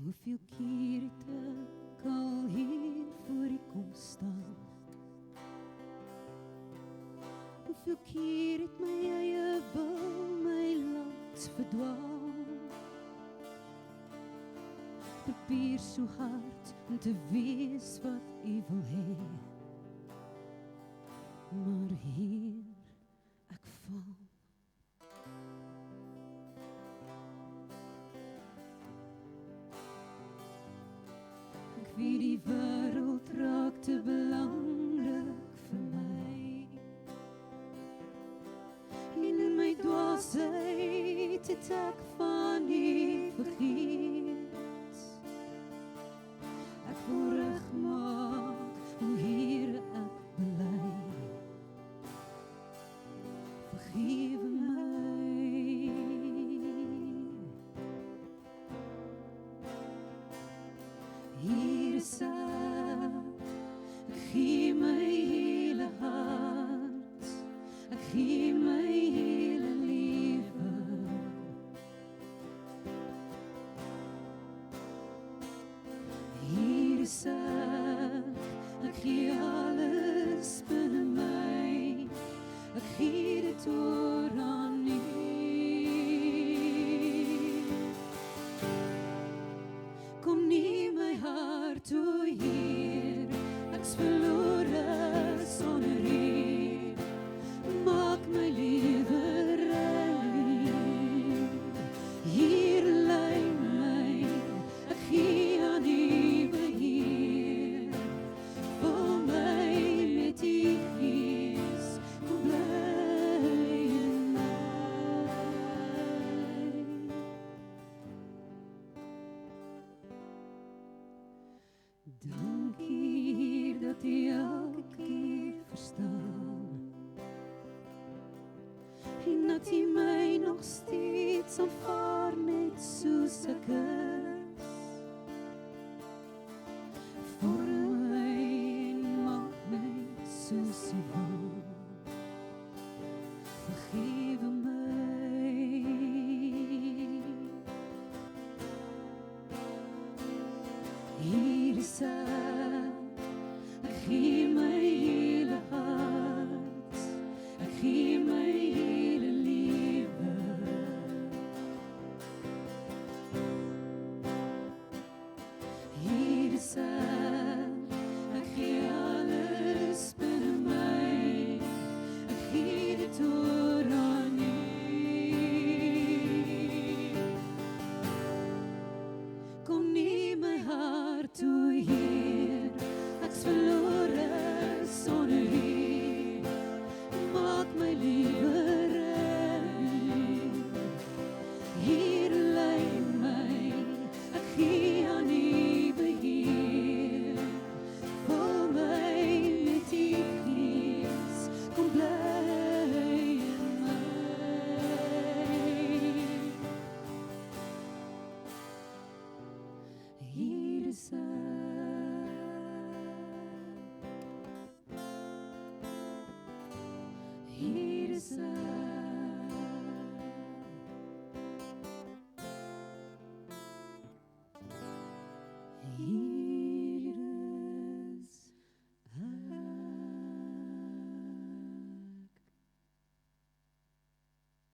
Hoeveel keer het ek al hier voor U kom staan? Hoeveel keer het my eie wil my laat verdwaal? Probeer so hard om te wees wat U wil hê, maar hier ek val. Ek weet die wêreld raak te belangrik vir my. En in my dwaasheid het ek van U vergeet. Ek wil regmaak hoe hier ek bely. Vergewe my. Hier is ek gee my hele hart, ek gee my hele lewe. Hier is ek gee alles binne my, ek gee dit oor aan U. Kom nie my hart toe hier, ek's verlore sonder U. Maak my lewe rein, hier lei my, ek gee aan U beheer. Vul my met U Gees, kom bly in my. Dankie Heer dat U elke keer verstaan, en dat U my nog steeds aanvaar net soos ek is. Vorm my en maak my soos U wil. Vergewe my. Hier is ek gee my hele hart, ek gee my hele lewe. Hier is ek gee alles binne my, ek gee dit oor aan U. Kom nie my hart toe Heer, ek's verlore sonder U. Maak my lewe rein, hier lei my, ek gee aan U beheer. Vul my met U Gees, kom bly in my. Hier is Hier is